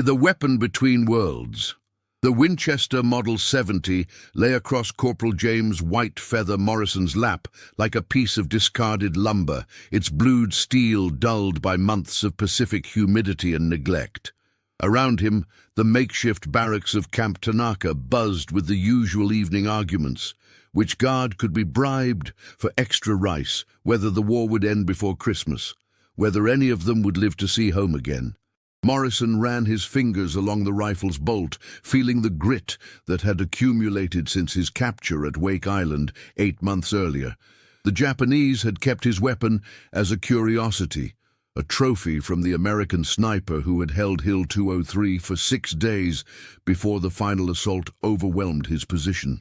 The weapon between worlds. The Winchester Model 70 lay across Corporal James White Feather Morrison's lap like a piece of discarded lumber, its blued steel dulled by months of Pacific humidity and neglect. Around him, the makeshift barracks of Camp Tanaka buzzed with the usual evening arguments. Which guard could be bribed for extra rice, whether the war would end before Christmas, whether any of them would live to see home again. Morrison ran his fingers along the rifle's bolt, feeling the grit that had accumulated since his capture at Wake Island 8 months earlier. The Japanese had kept his weapon as a curiosity, a trophy from the American sniper who had held Hill 203 for 6 days before the final assault overwhelmed his position.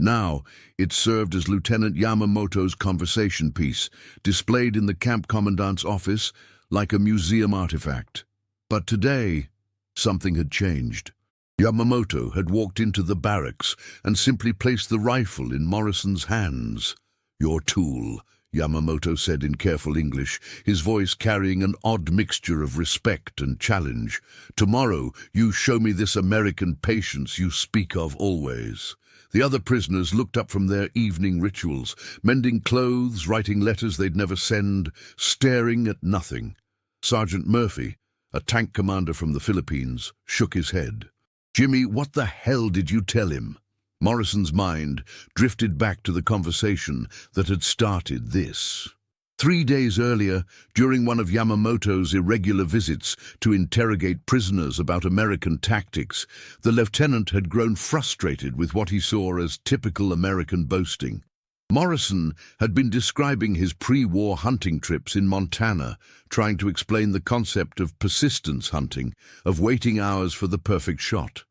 Now, it served as Lieutenant Yamamoto's conversation piece, displayed in the camp commandant's office like a museum artifact. But today, something had changed. Yamamoto had walked into the barracks and simply placed the rifle in Morrison's hands. "Your tool," Yamamoto said in careful English, his voice carrying an odd mixture of respect and challenge. "Tomorrow, you show me this American patience you speak of always." The other prisoners looked up from their evening rituals, mending clothes, writing letters they'd never send, staring at nothing. Sergeant Murphy, a tank commander from the Philippines, shook his head. "Jimmy, what the hell did you tell him?" Morrison's mind drifted back to the conversation that had started this. 3 days earlier, during one of Yamamoto's irregular visits to interrogate prisoners about American tactics, the lieutenant had grown frustrated with what he saw as typical American boasting. Morrison had been describing his pre-war hunting trips in Montana, trying to explain the concept of persistence hunting, of waiting hours for the perfect shot.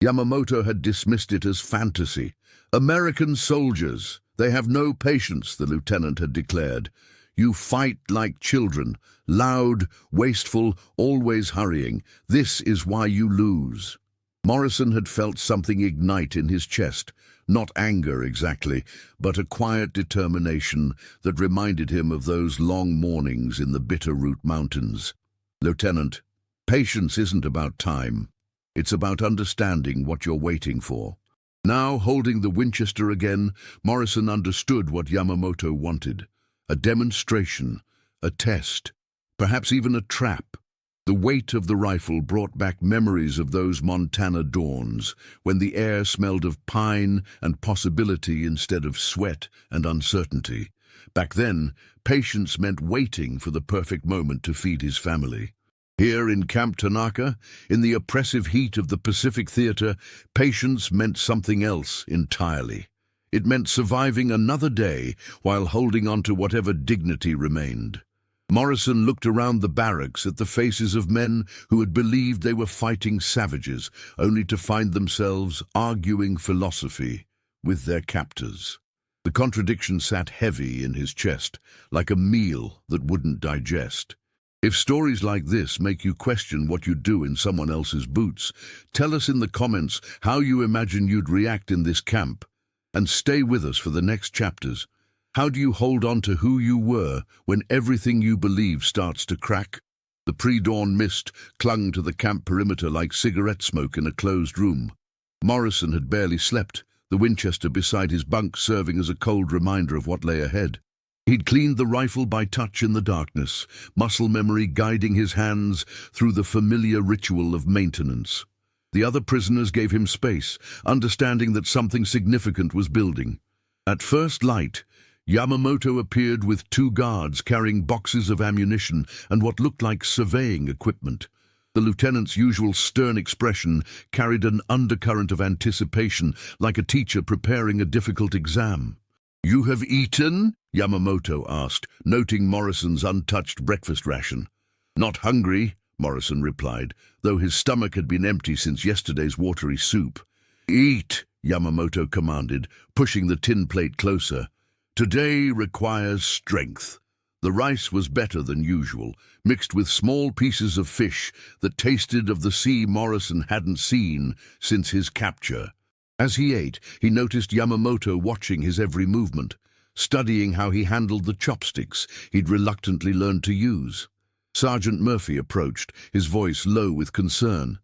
Yamamoto had dismissed it as fantasy. "American soldiers, they have no patience," the lieutenant had declared. "You fight like children, loud, wasteful, always hurrying. This is why you lose." Morrison had felt something ignite in his chest, not anger exactly, but a quiet determination that reminded him of those long mornings in the Bitterroot Mountains. "Lieutenant, patience isn't about time. It's about understanding what you're waiting for." Now, holding the Winchester again, Morrison understood what Yamamoto wanted. A demonstration, a test, perhaps even a trap. The weight of the rifle brought back memories of those Montana dawns, when the air smelled of pine and possibility instead of sweat and uncertainty. Back then, patience meant waiting for the perfect moment to feed his family. Here in Camp Tanaka, in the oppressive heat of the Pacific Theater, patience meant something else entirely. It meant surviving another day while holding on to whatever dignity remained. Morrison looked around the barracks at the faces of men who had believed they were fighting savages, only to find themselves arguing philosophy with their captors. The contradiction sat heavy in his chest, like a meal that wouldn't digest. If stories like this make you question what you'd do in someone else's boots, tell us in the comments how you imagine you'd react in this camp. And stay with us for the next chapters. How do you hold on to who you were when everything you believe starts to crack? The pre-dawn mist clung to the camp perimeter like cigarette smoke in a closed room. Morrison had barely slept, the Winchester beside his bunk serving as a cold reminder of what lay ahead. He'd cleaned the rifle by touch in the darkness, muscle memory guiding his hands through the familiar ritual of maintenance. The other prisoners gave him space, understanding that something significant was building. At first light, Yamamoto appeared with 2 guards carrying boxes of ammunition and what looked like surveying equipment. The lieutenant's usual stern expression carried an undercurrent of anticipation, like a teacher preparing a difficult exam. "You have eaten?" Yamamoto asked, noting Morrison's untouched breakfast ration. "Not hungry," Morrison replied, though his stomach had been empty since yesterday's watery soup. "Eat," Yamamoto commanded, pushing the tin plate closer. "Today requires strength." The rice was better than usual, mixed with small pieces of fish that tasted of the sea Morrison hadn't seen since his capture. As he ate, he noticed Yamamoto watching his every movement, studying how he handled the chopsticks he'd reluctantly learned to use. Sergeant Murphy approached, his voice low with concern.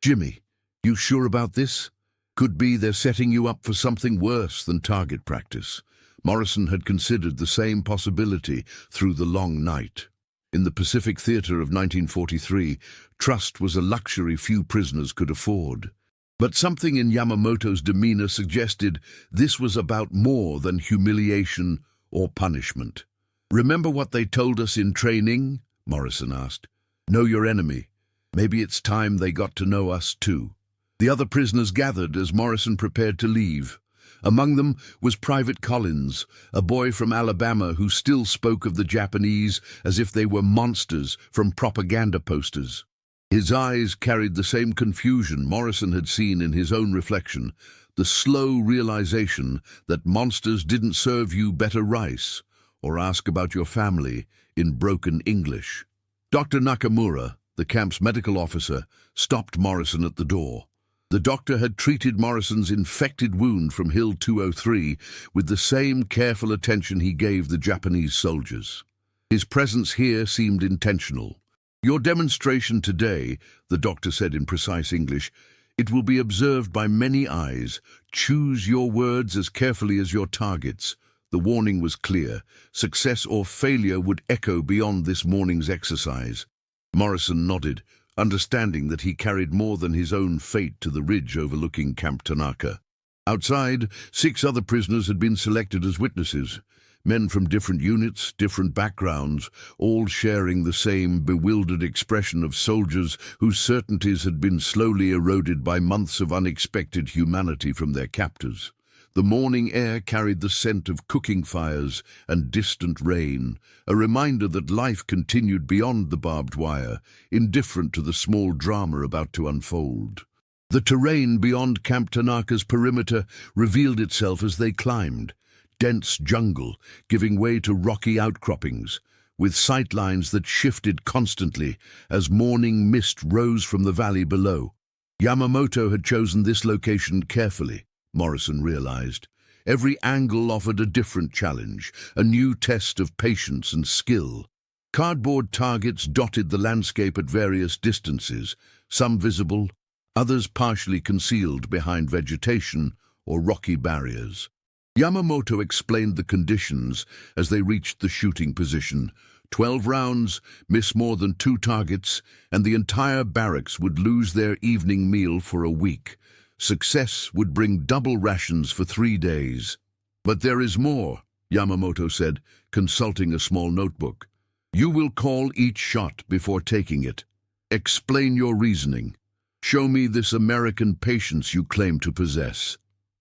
Jimmy, you sure about this? Could be they're setting you up for something worse than target practice. Morrison had considered the same possibility through the long night. In the Pacific Theater of 1943, trust was a luxury few prisoners could afford. But something in Yamamoto's demeanor suggested this was about more than humiliation or punishment. "Remember what they told us in training?" Morrison asked. "Know your enemy. Maybe it's time they got to know us too." The other prisoners gathered as Morrison prepared to leave. Among them was Private Collins, a boy from Alabama who still spoke of the Japanese as if they were monsters from propaganda posters. His eyes carried the same confusion Morrison had seen in his own reflection, the slow realization that monsters didn't serve you better rice or ask about your family in broken English. Dr. Nakamura, the camp's medical officer, stopped Morrison at the door. The doctor had treated Morrison's infected wound from Hill 203 with the same careful attention he gave the Japanese soldiers. His presence here seemed intentional. "Your demonstration today," the doctor said in precise English, "it will be observed by many eyes. Choose your words as carefully as your targets." The warning was clear. Success or failure would echo beyond this morning's exercise. Morrison nodded, understanding that he carried more than his own fate to the ridge overlooking Camp Tanaka. Outside, 6 other prisoners had been selected as witnesses. Men from different units, different backgrounds, all sharing the same bewildered expression of soldiers whose certainties had been slowly eroded by months of unexpected humanity from their captors. The morning air carried the scent of cooking fires and distant rain, a reminder that life continued beyond the barbed wire, indifferent to the small drama about to unfold. The terrain beyond Camp Tanaka's perimeter revealed itself as they climbed. Dense jungle, giving way to rocky outcroppings, with sightlines that shifted constantly as morning mist rose from the valley below. Yamamoto had chosen this location carefully, Morrison realized. Every angle offered a different challenge, a new test of patience and skill. Cardboard targets dotted the landscape at various distances, some visible, others partially concealed behind vegetation or rocky barriers. Yamamoto explained the conditions as they reached the shooting position. 12 rounds, miss more than 2 targets, and the entire barracks would lose their evening meal for a week. Success would bring double rations for 3 days. "But there is more," Yamamoto said, consulting a small notebook. "You will call each shot before taking it. Explain your reasoning. Show me this American patience you claim to possess."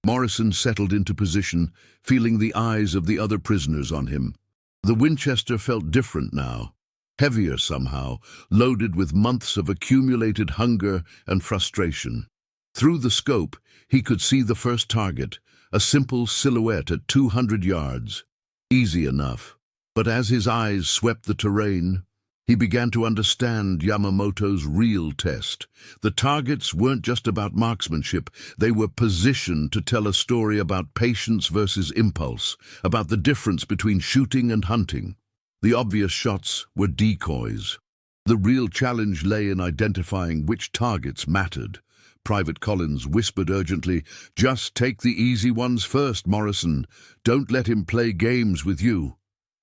Morrison settled into position, feeling the eyes of the other prisoners on him. The Winchester felt different now, heavier somehow, loaded with months of accumulated hunger and frustration. Through the scope, he could see the first target, a simple silhouette at 200 yards. Easy enough. But as his eyes swept the terrain, he began to understand Yamamoto's real test. The targets weren't just about marksmanship, they were positioned to tell a story about patience versus impulse, about the difference between shooting and hunting. The obvious shots were decoys. The real challenge lay in identifying which targets mattered. Private Collins whispered urgently, "Just take the easy ones first, Morrison. Don't let him play games with you."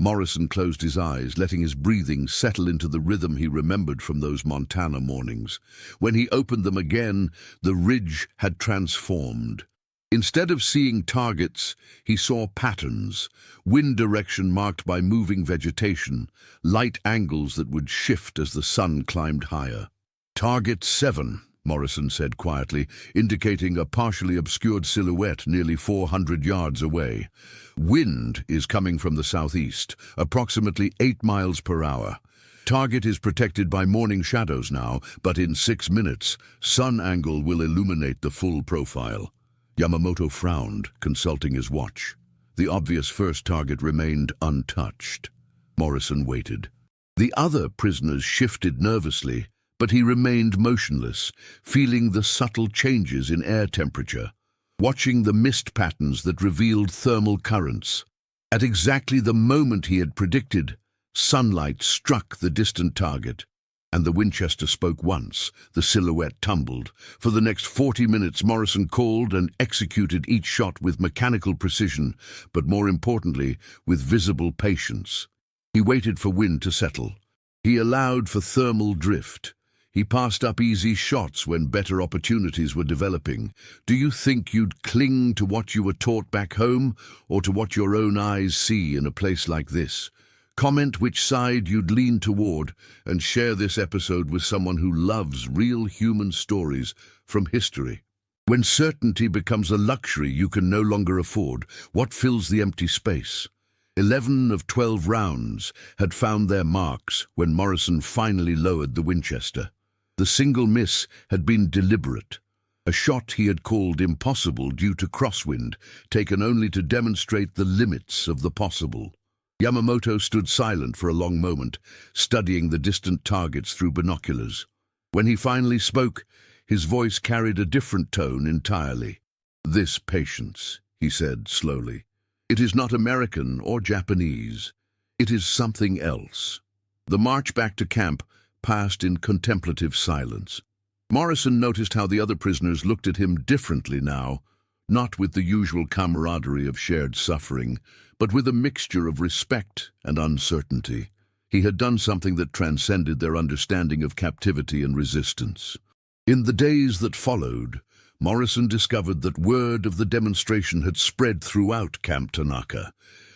Morrison closed his eyes, letting his breathing settle into the rhythm he remembered from those Montana mornings. When he opened them again, the ridge had transformed. Instead of seeing targets, he saw patterns, wind direction marked by moving vegetation, light angles that would shift as the sun climbed higher. "Target 7, Morrison said quietly, indicating a partially obscured silhouette nearly 400 yards away. "Wind is coming from the southeast, approximately 8 miles per hour. Target is protected by morning shadows now, but in 6 minutes, sun angle will illuminate the full profile." Yamamoto frowned, consulting his watch. The obvious first target remained untouched. Morrison waited. The other prisoners shifted nervously, but he remained motionless, feeling the subtle changes in air temperature, watching the mist patterns that revealed thermal currents. At exactly the moment he had predicted, sunlight struck the distant target. And the Winchester spoke once. The silhouette tumbled. For the next 40 minutes, Morrison called and executed each shot with mechanical precision, but more importantly, with visible patience. He waited for wind to settle. He allowed for thermal drift. He passed up easy shots when better opportunities were developing. Do you think you'd cling to what you were taught back home, or to what your own eyes see in a place like this? Comment which side you'd lean toward, and share this episode with someone who loves real human stories from history. When certainty becomes a luxury you can no longer afford, what fills the empty space? 11 of 12 rounds had found their marks when Morrison finally lowered the Winchester. The single miss had been deliberate. A shot he had called impossible due to crosswind, taken only to demonstrate the limits of the possible. Yamamoto stood silent for a long moment, studying the distant targets through binoculars. When he finally spoke, his voice carried a different tone entirely. "This patience," he said slowly. "It is not American or Japanese. It is something else." The march back to camp passed in contemplative silence. Morrison noticed how the other prisoners looked at him differently now, not with the usual camaraderie of shared suffering, but with a mixture of respect and uncertainty. He had done something that transcended their understanding of captivity and resistance. In the days that followed, Morrison discovered that word of the demonstration had spread throughout Camp Tanaka.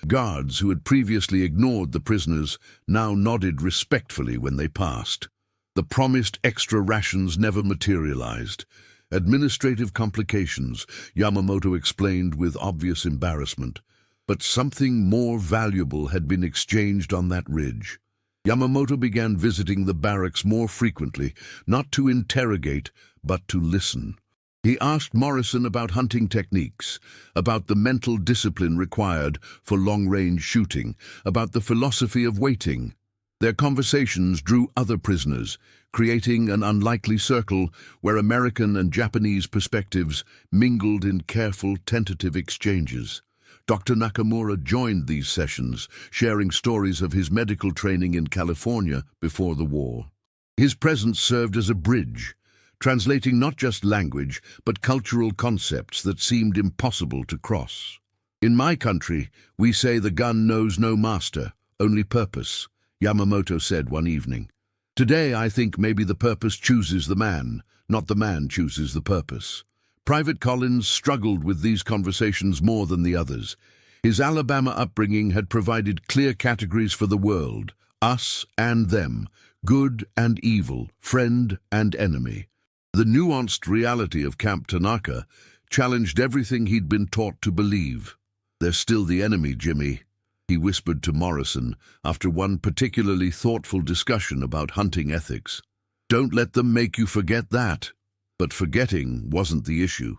Guards who had previously ignored the prisoners now nodded respectfully when they passed. The promised extra rations never materialized. Administrative complications, Yamamoto explained with obvious embarrassment. But something more valuable had been exchanged on that ridge. Yamamoto began visiting the barracks more frequently, not to interrogate, but to listen. He asked Morrison about hunting techniques, about the mental discipline required for long-range shooting, about the philosophy of waiting. Their conversations drew other prisoners, creating an unlikely circle where American and Japanese perspectives mingled in careful, tentative exchanges. Dr. Nakamura joined these sessions, sharing stories of his medical training in California before the war. His presence served as a bridge, translating not just language, but cultural concepts that seemed impossible to cross. "In my country, we say the gun knows no master, only purpose," Yamamoto said one evening. "Today I think maybe the purpose chooses the man, not the man chooses the purpose." Private Collins struggled with these conversations more than the others. His Alabama upbringing had provided clear categories for the world, us and them, good and evil, friend and enemy. The nuanced reality of Camp Tanaka challenged everything he'd been taught to believe. "They're still the enemy, Jimmy," he whispered to Morrison after one particularly thoughtful discussion about hunting ethics. "Don't let them make you forget that." But forgetting wasn't the issue.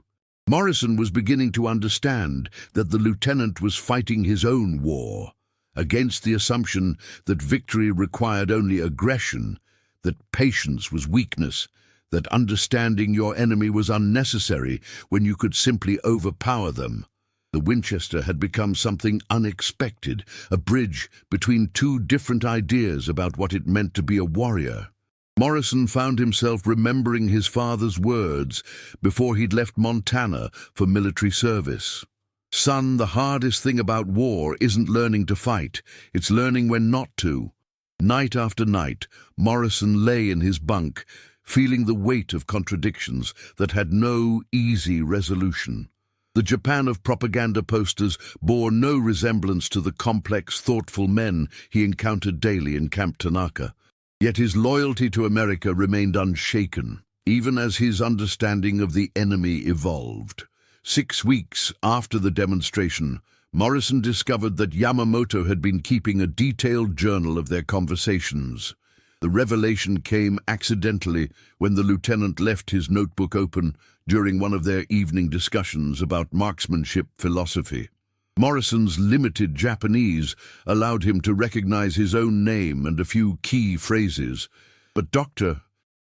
Morrison was beginning to understand that the lieutenant was fighting his own war, against the assumption that victory required only aggression, that patience was weakness, that understanding your enemy was unnecessary when you could simply overpower them. The Winchester had become something unexpected, a bridge between two different ideas about what it meant to be a warrior. Morrison found himself remembering his father's words before he'd left Montana for military service. "Son, the hardest thing about war isn't learning to fight, it's learning when not to." Night after night, Morrison lay in his bunk, feeling the weight of contradictions that had no easy resolution. The Japan of propaganda posters bore no resemblance to the complex, thoughtful men he encountered daily in Camp Tanaka. Yet his loyalty to America remained unshaken, even as his understanding of the enemy evolved. 6 weeks after the demonstration, Morrison discovered that Yamamoto had been keeping a detailed journal of their conversations. The revelation came accidentally when the lieutenant left his notebook open during one of their evening discussions about marksmanship philosophy. Morrison's limited Japanese allowed him to recognize his own name and a few key phrases, but Dr.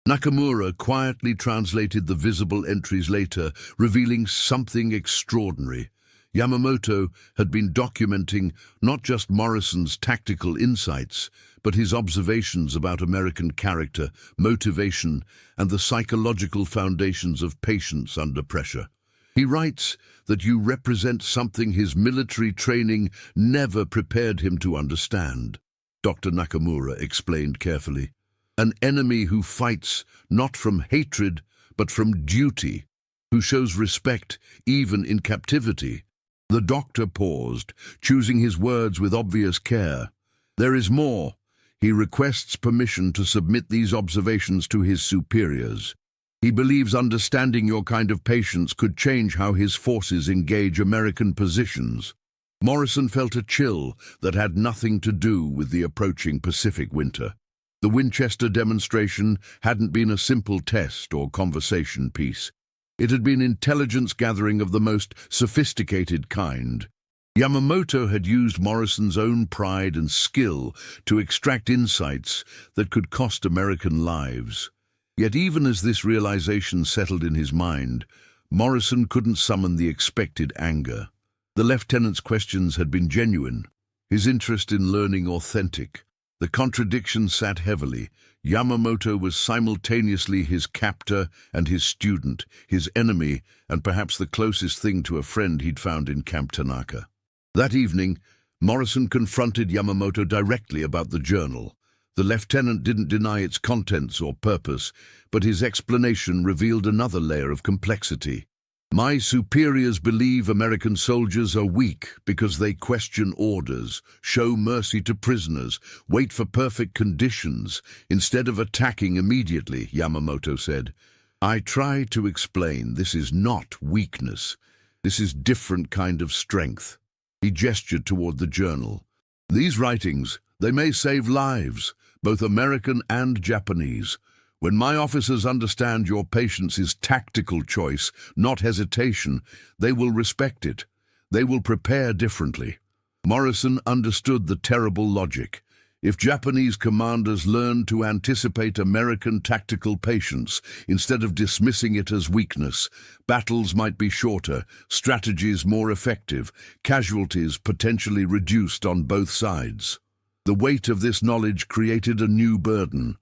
Nakamura quietly translated the visible entries later, revealing something extraordinary. Yamamoto had been documenting not just Morrison's tactical insights, but his observations about American character, motivation, and the psychological foundations of patience under pressure. He writes that you represent something his military training never prepared him to understand. Dr. Nakamura explained carefully. An enemy who fights not from hatred, but from duty, who shows respect even in captivity. The doctor paused, choosing his words with obvious care. There is more. He requests permission to submit these observations to his superiors. He believes understanding your kind of patience could change how his forces engage American positions. Morrison felt a chill that had nothing to do with the approaching Pacific winter. The Winchester demonstration hadn't been a simple test or conversation piece. It had been intelligence gathering of the most sophisticated kind. Yamamoto had used Morrison's own pride and skill to extract insights that could cost American lives. Yet even as this realization settled in his mind, Morrison couldn't summon the expected anger. The lieutenant's questions had been genuine, his interest in learning authentic. The contradiction sat heavily. Yamamoto was simultaneously his captor and his student, his enemy, and perhaps the closest thing to a friend he'd found in Camp Tanaka. That evening, Morrison confronted Yamamoto directly about the journal. The lieutenant didn't deny its contents or purpose, but his explanation revealed another layer of complexity. My superiors believe American soldiers are weak because they question orders, show mercy to prisoners, wait for perfect conditions, instead of attacking immediately, Yamamoto said. I try to explain this is not weakness. This is different kind of strength. He gestured toward the journal. These writings, they may save lives, both American and Japanese. When my officers understand your patience is tactical choice, not hesitation, they will respect it. They will prepare differently. Morrison understood the terrible logic. If Japanese commanders learned to anticipate American tactical patience instead of dismissing it as weakness, battles might be shorter, strategies more effective, casualties potentially reduced on both sides. The weight of this knowledge created a new burden.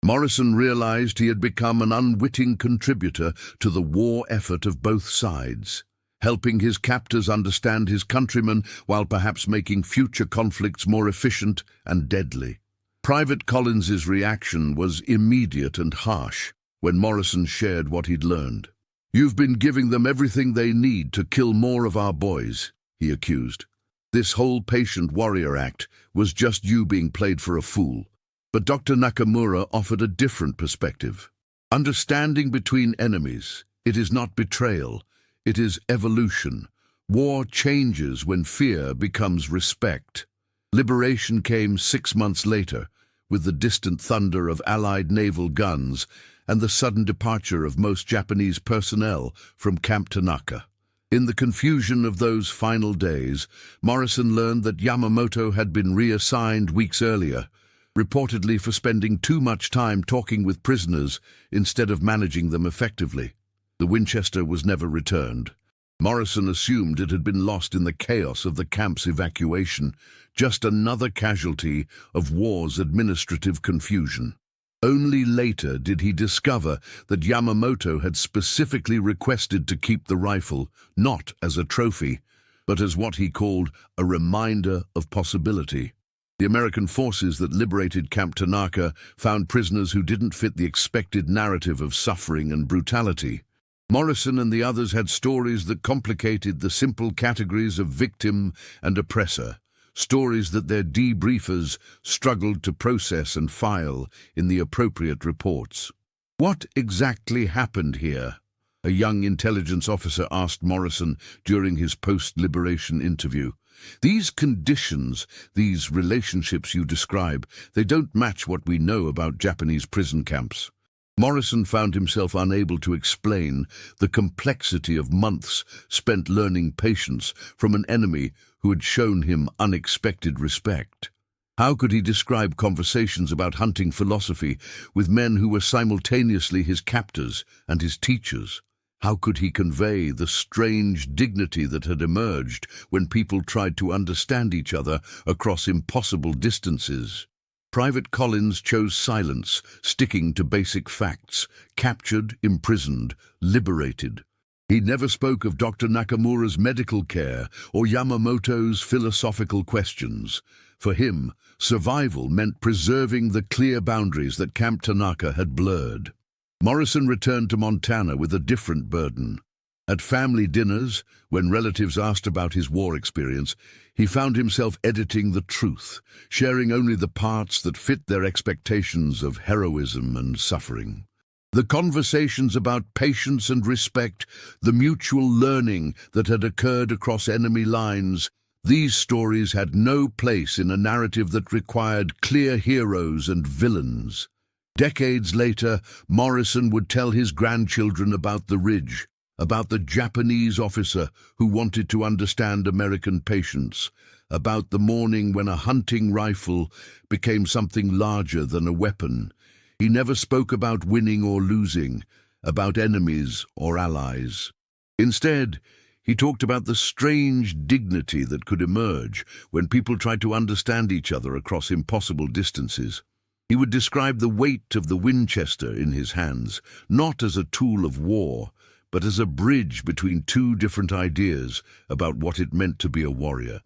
Morrison realized he had become an unwitting contributor to the war effort of both sides, helping his captors understand his countrymen while perhaps making future conflicts more efficient and deadly. Private Collins's reaction was immediate and harsh when Morrison shared what he'd learned. You've been giving them everything they need to kill more of our boys, he accused. This whole patient warrior act was just you being played for a fool. But Dr. Nakamura offered a different perspective. Understanding between enemies, it is not betrayal, it is evolution. War changes when fear becomes respect. Liberation came 6 months later, with the distant thunder of Allied naval guns and the sudden departure of most Japanese personnel from Camp Tanaka. In the confusion of those final days, Morrison learned that Yamamoto had been reassigned weeks earlier, reportedly for spending too much time talking with prisoners instead of managing them effectively. The Winchester was never returned. Morrison assumed it had been lost in the chaos of the camp's evacuation, just another casualty of war's administrative confusion. Only later did he discover that Yamamoto had specifically requested to keep the rifle, not as a trophy, but as what he called a reminder of possibility. The American forces that liberated Camp Tanaka found prisoners who didn't fit the expected narrative of suffering and brutality. Morrison and the others had stories that complicated the simple categories of victim and oppressor, stories that their debriefers struggled to process and file in the appropriate reports. What exactly happened here? A young intelligence officer asked Morrison during his post-liberation interview. These conditions, these relationships you describe, they don't match what we know about Japanese prison camps. Morrison found himself unable to explain the complexity of months spent learning patience from an enemy who had shown him unexpected respect. How could he describe conversations about hunting philosophy with men who were simultaneously his captors and his teachers? How could he convey the strange dignity that had emerged when people tried to understand each other across impossible distances? Private Collins chose silence, sticking to basic facts, captured, imprisoned, liberated. He never spoke of Dr. Nakamura's medical care or Yamamoto's philosophical questions. For him, survival meant preserving the clear boundaries that Camp Tanaka had blurred. Morrison returned to Montana with a different burden. At family dinners, when relatives asked about his war experience, he found himself editing the truth, sharing only the parts that fit their expectations of heroism and suffering. The conversations about patience and respect, the mutual learning that had occurred across enemy lines, these stories had no place in a narrative that required clear heroes and villains. Decades later, Morrison would tell his grandchildren about the Ridge, about the Japanese officer who wanted to understand American patience, about the morning when a hunting rifle became something larger than a weapon. He never spoke about winning or losing, about enemies or allies. Instead, he talked about the strange dignity that could emerge when people tried to understand each other across impossible distances. He would describe the weight of the Winchester in his hands, not as a tool of war, but as a bridge between two different ideas about what it meant to be a warrior.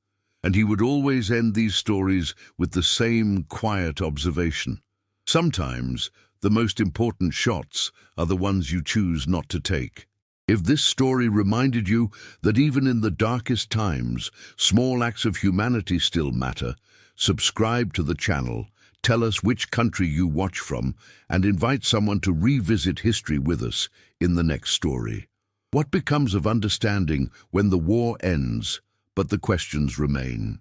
And he would always end these stories with the same quiet observation. Sometimes, the most important shots are the ones you choose not to take. If this story reminded you that even in the darkest times, small acts of humanity still matter, subscribe to the channel, tell us which country you watch from, and invite someone to revisit history with us in the next story. What becomes of understanding when the war ends, but the questions remain?